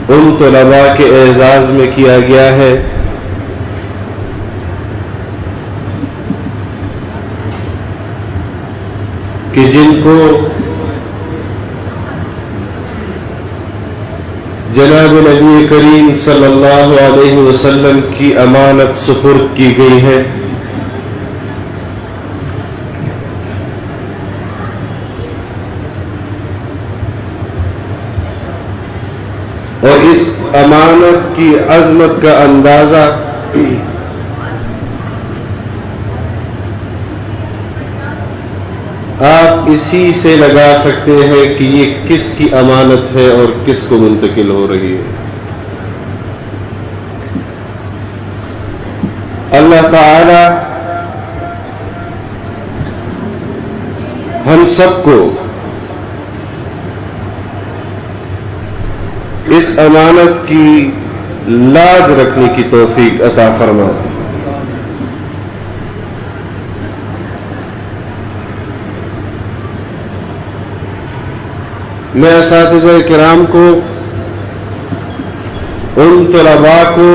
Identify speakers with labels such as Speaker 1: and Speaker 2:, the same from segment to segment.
Speaker 1: ان طلباء کے اعزاز میں کیا گیا ہے کہ جن کو جناب نبی کریم صلی اللہ علیہ وسلم کی امانت سپرد کی گئی ہے، اور اس امانت کی عظمت کا اندازہ آپ اسی سے لگا سکتے ہیں کہ یہ کس کی امانت ہے اور کس کو منتقل ہو رہی ہے۔ اللہ تعالی ہم سب کو اس امانت کی لاج رکھنے کی توفیق عطا فرمائے۔ میں اساتذہ کرام کو، ان طلباء کو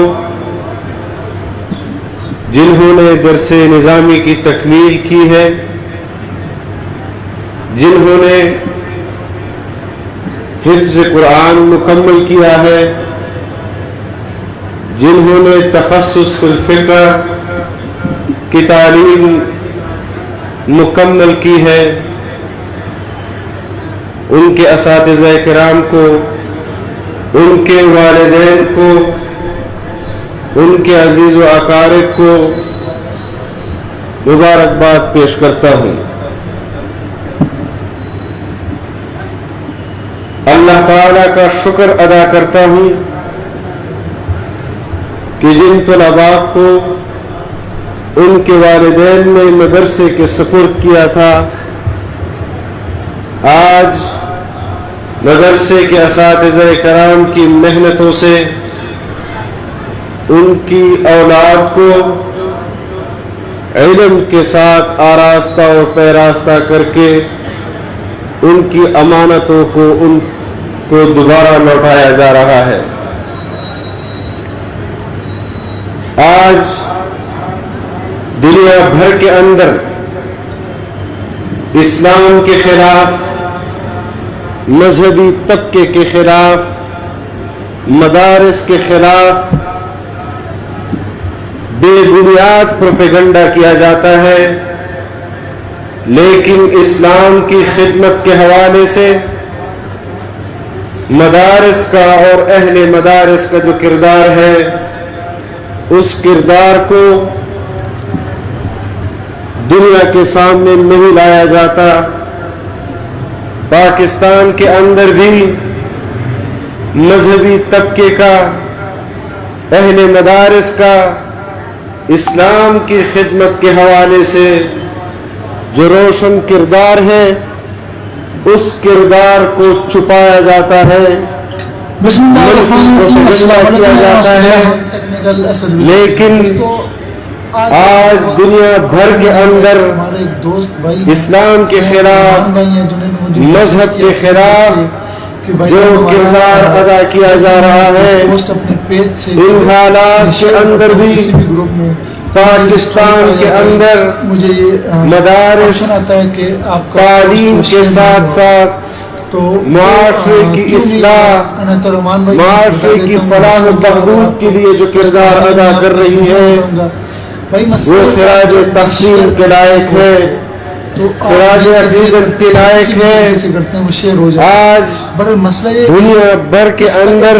Speaker 1: جنہوں نے درس نظامی کی تکمیل کی ہے، جنہوں نے حفظ قرآن مکمل کیا ہے، جنہوں نے تخصص فی الفقہ کی تعلیم مکمل کی ہے، ان کے اساتذہ کرام کو، ان کے والدین کو، ان کے عزیز و اقارب کو مبارکباد پیش کرتا ہوں۔ اللہ تعالیٰ کا شکر ادا کرتا ہوں کہ جن طلباء کو ان کے والدین نے مدرسے کے سپرد کیا تھا، آج مدرسے کے اساتذہ کرام کی محنتوں سے ان کی اولاد کو علم کے ساتھ آراستہ اور پیراستہ کر کے ان کی امانتوں کو ان کو دوبارہ لوٹایا جا رہا ہے۔ آج دنیا بھر کے اندر اسلام کے خلاف، مذہبی طبقے کے خلاف، مدارس کے خلاف بے بنیاد پروپیگنڈا کیا جاتا ہے، لیکن اسلام کی خدمت کے حوالے سے مدارس کا اور اہل مدارس کا جو کردار ہے، اس کردار کو دنیا کے سامنے نہیں لایا جاتا۔ پاکستان کے اندر بھی مذہبی طبقے کا، اہل مدارس کا اسلام کی خدمت کے حوالے سے جو روشن کردار ہے، اس کردار کو چھپایا جاتا ہے، کیا جاتا ہے، لیکن آج دنیا بھر کے اندر اسلام کے خلاف، مذہب کے خلاف جو کردار ادا کیا جا رہا ہے، ان حالات کے اندر بھی پاکستان کے اندر مدارس تعلیم کے ساتھ ساتھ معاشرے کی اصلاح، معاشرے کی فلاح و بہبود کے لیے جو کردار ادا کر رہی ہے، وہ خراج تحسین کے لائق ہے، خراج عقیدت کے لائق ہے۔ آج دنیا بھر کے اندر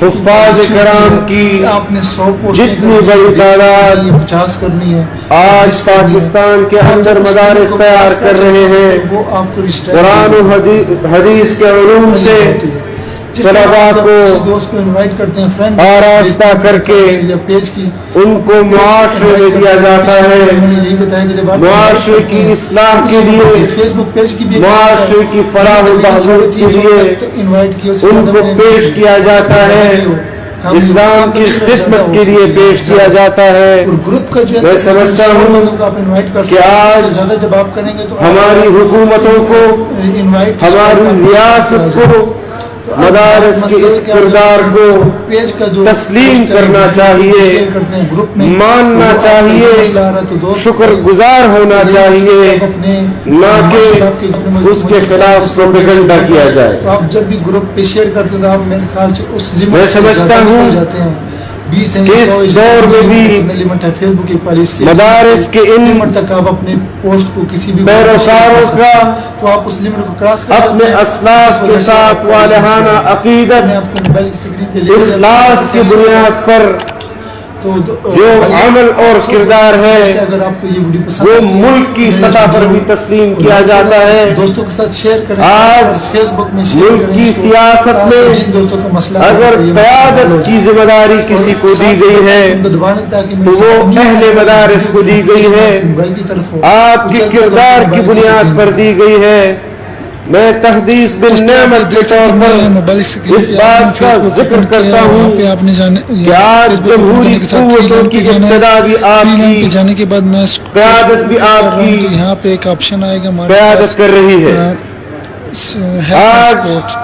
Speaker 1: حفاظ کرام کی جتنی بڑی تعداد آج پاکستان کے اندر مدارس تیار کر رہے ہیں، قرآن و حدیث کے علوم سے طلباء کو آراستہ کر کے ان کو معاشرے میں دیا جاتا ہے، معاشرے کی اصلاح کے لیے، معاشرے کی فلاح و بہبود کے لیے ان کو پیش کیا جاتا ہے، اسلام کی خدمت کے لیے پیش کیا جاتا ہے۔ میں سمجھتا ہوں کہ آج ہماری حکومتوں کو، ہماری ریاست کو مدارس کے اس کردار کو تسلیم کرنا چاہیے، ماننا چاہیے، شکر گزار ہونا چاہیے، نہ کہ اس کے خلاف پروپیگنڈا کیا جائے۔
Speaker 2: تو آپ جب بھی گروپ پہ شیئر کرتے ہیں آپ میرے خیال سے اس لمٹ
Speaker 1: میں سمجھتا ہوں کہ اس دور میں بھی مدارس کے ان
Speaker 2: تک آپ اپنے پوسٹ کو کسی بھی
Speaker 1: پیروکاروں کا
Speaker 2: تو آپ اس لمٹ کو کراس کر
Speaker 1: اپنے اسلاف کے ساتھ والہانہ عقیدت اخلاص کی بنیاد پر جو عمل اور کردار ہے
Speaker 2: اگر آپ کو یہ ویڈیو پسند
Speaker 1: وہ ملک کی سطح پر بھی تسلیم کیا جاتا ہے۔
Speaker 2: دوستوں کے ساتھ شیئر کریں،
Speaker 1: آج
Speaker 2: فیس بک میں شیئر
Speaker 1: ملک
Speaker 2: کریں،
Speaker 1: کی سیاست میں
Speaker 2: جن دوستوں کا مسئلہ
Speaker 1: اگر قیادت کی ذمہ داری کسی کو دی گئی ہے تو وہ اہل مدارس کو دی گئی ہے، آپ کی کردار کی بنیاد پر دی گئی ہے۔ میں تحدیث بن نعمت کے طور پر اس بات کا ذکر کرتا ہوں کہ آج جمہوری قوتوں کی ابتدا بھی آپ کی
Speaker 2: جانے کے بعد میں
Speaker 1: قیادت بھی آپ کی
Speaker 2: یہاں پہ ایک آپشن آئے گا
Speaker 1: قیادت کر رہی ہے۔ آج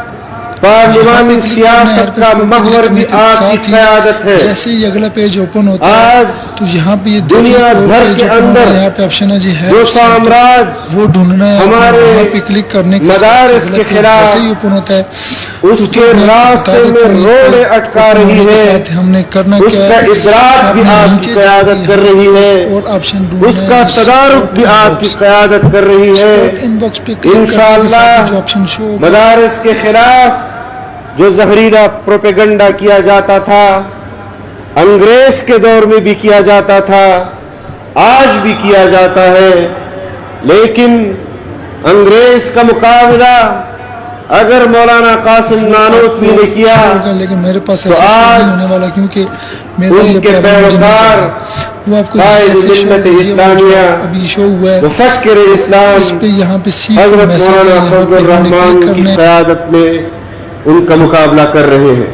Speaker 1: پارلیمانی سیاست کا محور بھی آپ کی قیادت ہے۔
Speaker 2: جیسے ہی اگلا پیج اوپن ہوتا ہے
Speaker 1: آج
Speaker 2: تو یہاں پہ یہ
Speaker 1: دنیا بھر کے اندر
Speaker 2: یہاں پہ آپشن ہے جی ہے
Speaker 1: جو سامراج
Speaker 2: وہ ڈھونڈنا ہے،
Speaker 1: ہمارے
Speaker 2: یہاں پہ کلک کرنے کے
Speaker 1: مدارس کے خلاف
Speaker 2: جیسے ہی اوپن ہوتا ہے
Speaker 1: اس کے راستے میں روڑے اٹکا رہی ہے،
Speaker 2: ہم نے کرنا
Speaker 1: اس
Speaker 2: کیا
Speaker 1: کا
Speaker 2: ہے،
Speaker 1: ادراک بھی آپ کی قیادت کر رہی ہے،
Speaker 2: اور آپشن
Speaker 1: اس کا تدارک بھی آپ کی قیادت کر رہی ہے۔
Speaker 2: ان باکس پہ کلک
Speaker 1: انشاءاللہ
Speaker 2: جو آپشن شو ہوگا
Speaker 1: مدارس کے خلاف جو زہریلا پروپیگنڈا کیا جاتا تھا، انگریز کے دور میں بھی کیا جاتا تھا، آج بھی کیا جاتا ہے، لیکن انگریز کا مقابلہ اگر مولانا قاسم نانوتوی نے کیا
Speaker 2: لیکن میرے پاس
Speaker 1: تو
Speaker 2: ایسا
Speaker 1: آج
Speaker 2: نہیں ہونے والا کیونکہ میرا
Speaker 1: ان
Speaker 2: یہ
Speaker 1: کے پیروکار
Speaker 2: وہ آپ کو
Speaker 1: قائد
Speaker 2: ایسے شو
Speaker 1: ملت اسلامیہ
Speaker 2: ابھی شو ہوا ہے
Speaker 1: مفکر اسلام
Speaker 2: اس پہ یہاں پہ سیکھ
Speaker 1: حضرت مولانا فضل الرحمان کی قیادت میں ان کا مقابلہ کر رہے ہیں،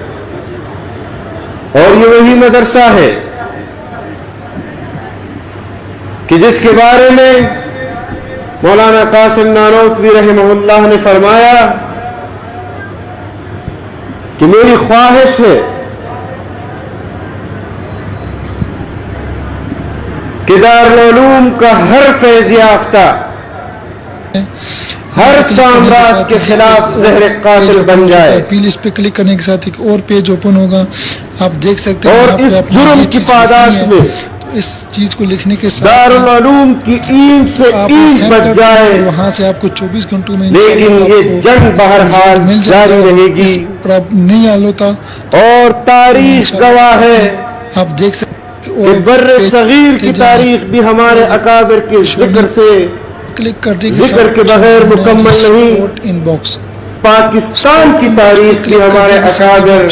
Speaker 1: اور یہ وہی مدرسہ ہے کہ جس کے بارے میں مولانا قاسم نانوتوی رحمہ اللہ نے فرمایا کہ میری خواہش ہے کہ دارالعلوم کا ہر فیض یافتہ ہر سامراج کے خلاف زہر قاتل بن جائے،
Speaker 2: اپیل اس پہ کلک کرنے کے ساتھ ایک اور پیج اوپن ہوگا، آپ دیکھ سکتے ہیں
Speaker 1: اور اس جرم کی پاداش میں
Speaker 2: اس چیز کو لکھنے کے ساتھ
Speaker 1: دارالعلوم کی اینٹ سے اینٹ بچ جائے،
Speaker 2: وہاں سے آپ کو 24 گھنٹوں میں
Speaker 1: لیکن یہ جنگ بہرحال جاری رہے گی،
Speaker 2: نہیں حل ہوتا،
Speaker 1: اور تاریخ گواہ ہے
Speaker 2: آپ دیکھ سکتے
Speaker 1: کہ بر صغیر کی تاریخ بھی ہمارے اکابر کے ذکر سے
Speaker 2: کلک کرنے
Speaker 1: ذکر کے بغیر مکمل نہیں،
Speaker 2: ان باکس
Speaker 1: پاکستان کی تاریخ بھی ہمارے اکابر،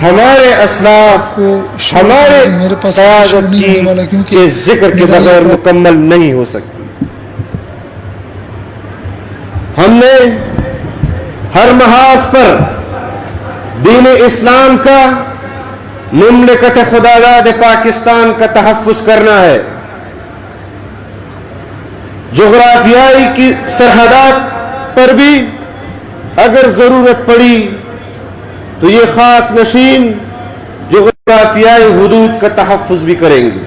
Speaker 1: ہمارے اسلاف، ہمارے قیادت کی ذکر کے بغیر مکمل نہیں ہو سکتی۔ ہم نے ہر محاذ پر دین اسلام کا، مملکت خداداد پاکستان کا تحفظ کرنا ہے۔ جغرافیائی کی سرحدات پر بھی اگر ضرورت پڑی تو یہ خاک نشین جغرافیائی حدود کا تحفظ بھی کریں گے،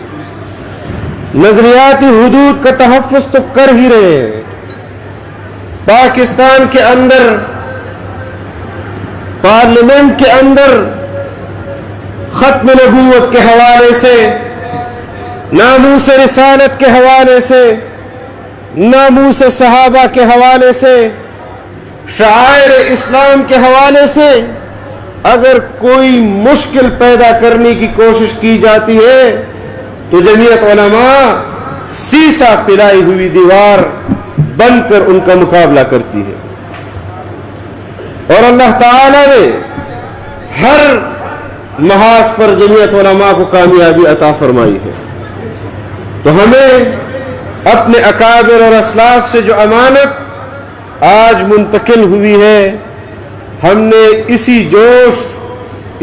Speaker 1: نظریاتی حدود کا تحفظ تو کر ہی رہے ہیں۔ پاکستان کے اندر پارلیمنٹ کے اندر ختم نبوت کے حوالے سے، ناموس رسالت کے حوالے سے، ناموس صحابہ کے حوالے سے، شعائر اسلام کے حوالے سے اگر کوئی مشکل پیدا کرنے کی کوشش کی جاتی ہے تو جمعیت علماء سیسا پلائی ہوئی دیوار بن کر ان کا مقابلہ کرتی ہے، اور اللہ تعالی نے ہر محاذ پر جمعیت علماء کو کامیابی عطا فرمائی ہے۔ تو ہمیں اپنے اکابر اور اسلاف سے جو امانت آج منتقل ہوئی ہے، ہم نے اسی جوش،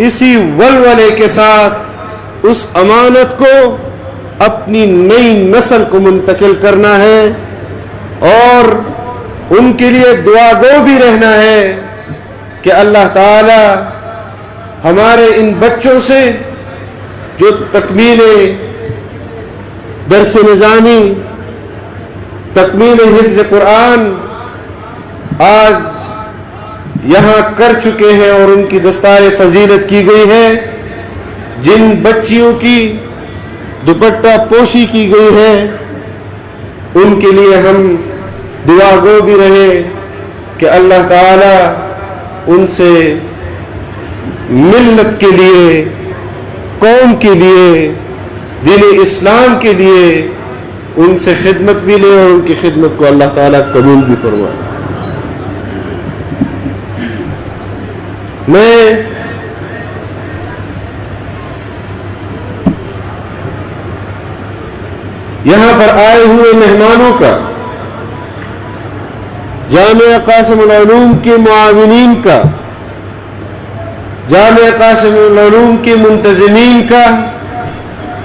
Speaker 1: اسی ولولے کے ساتھ اس امانت کو اپنی نئی نسل کو منتقل کرنا ہے، اور ان کے لیے دعا گو بھی رہنا ہے کہ اللہ تعالی ہمارے ان بچوں سے جو تکمیل درس نظامی، تکمیل حفظ قرآن آج یہاں کر چکے ہیں اور ان کی دستار فضیلت کی گئی ہے، جن بچیوں کی دوپٹہ پوشی کی گئی ہے، ان کے لیے ہم دعا گو بھی رہے کہ اللہ تعالی ان سے ملت کے لیے، قوم کے لیے، دین اسلام کے لیے ان سے خدمت بھی لے اور ان کی خدمت کو اللہ تعالیٰ قبول بھی فرمائے۔ میں یہاں پر آئے ہوئے مہمانوں کا، جامعہ قاسم العلوم کے معاونین کا، جامعہ قاسم العلوم کے منتظمین کا،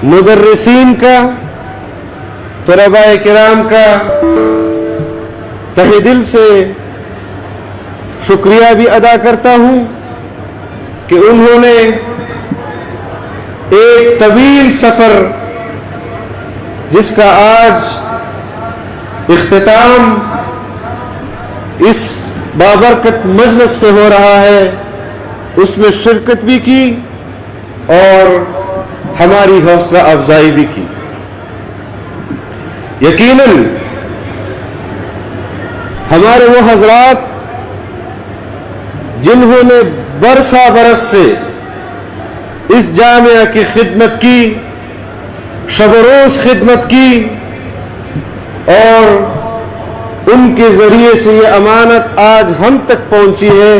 Speaker 1: مدرسین کا، طلباء کرام کا تہہ دل سے شکریہ بھی ادا کرتا ہوں کہ انہوں نے ایک طویل سفر، جس کا آج اختتام اس بابرکت مجلس سے ہو رہا ہے، اس میں شرکت بھی کی اور ہماری حوصلہ افزائی بھی کی۔ یقیناً ہمارے وہ حضرات جنہوں نے برسا برس سے اس جامعہ کی خدمت کی، شب و روز خدمت کی، اور ان کے ذریعے سے یہ امانت آج ہم تک پہنچی ہے،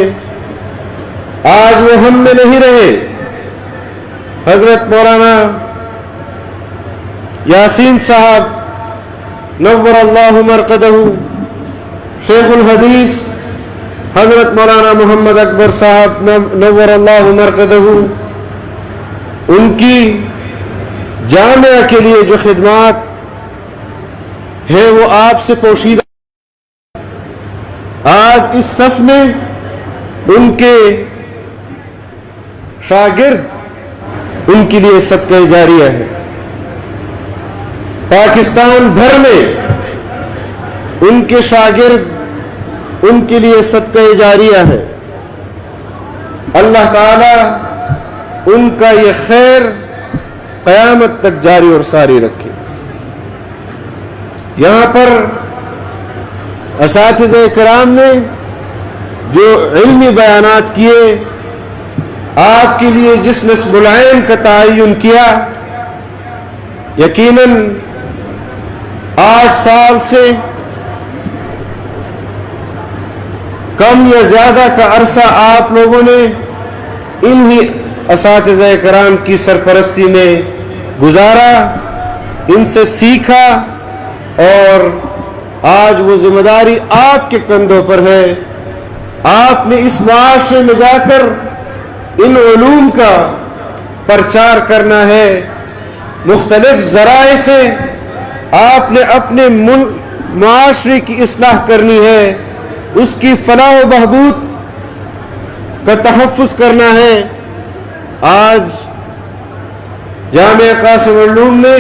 Speaker 1: آج وہ ہم میں نہیں رہے۔ حضرت مولانا یاسین صاحب نور اللہ مرقدہ، شیخ الحدیث حضرت مولانا محمد اکبر صاحب نور اللہ مرقدہ، ان کی جامعہ کے لیے جو خدمات ہیں وہ آپ سے پوشیدہ، آج اس صف میں ان کے شاگرد ان کے لیے صدقہ جاریہ ہے۔ پاکستان بھر میں ان کے شاگرد ان کے لیے صدقہ جاریہ ہے۔ اللہ تعالی ان کا یہ خیر قیامت تک جاری اور ساری رکھے۔ یہاں پر اساتذہ کرام نے جو علمی بیانات کیے، آپ کے لیے جس نصب العین کا تعین کیا، یقیناً 8 سال سے کم یا زیادہ کا عرصہ آپ لوگوں نے انہی اساتذہ کرام کی سرپرستی میں گزارا، ان سے سیکھا، اور آج وہ ذمہ داری آپ کے کندھوں پر ہے۔ آپ نے اس معاشرے میں جا کر ان علوم کا پرچار کرنا ہے، مختلف ذرائع سے آپ نے اپنے معاشرے کی اصلاح کرنی ہے، اس کی فلاح و بہبود کا تحفظ کرنا ہے۔ آج جامعہ قاسم العلوم نے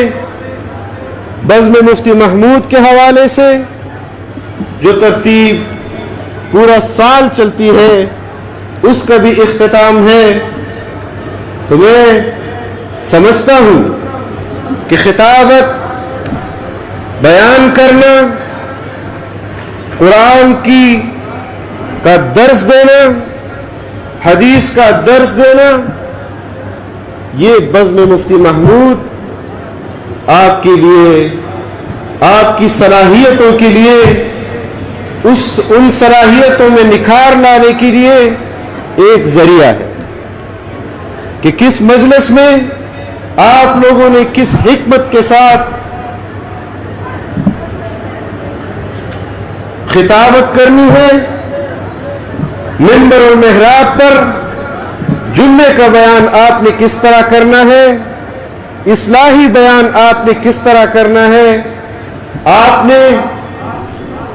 Speaker 1: بزم مفتی محمود کے حوالے سے جو ترتیب پورا سال چلتی ہے، اس کا بھی اختتام ہے، تو میں سمجھتا ہوں کہ خطابت، بیان کرنا، قرآن کا درس دینا، حدیث کا درس دینا، یہ بزم مفتی محمود آپ کے لیے، آپ کی صلاحیتوں کے لیے، ان صلاحیتوں میں نکھار لانے کے لیے ایک ذریعہ ہے کہ کس مجلس میں آپ لوگوں نے کس حکمت کے ساتھ خطابت کرنی ہے، منبر المحراب پر جمعے کا بیان آپ نے کس طرح کرنا ہے، اصلاحی بیان آپ نے کس طرح کرنا ہے، آپ نے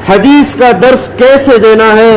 Speaker 1: حدیث کا درس کیسے دینا ہے،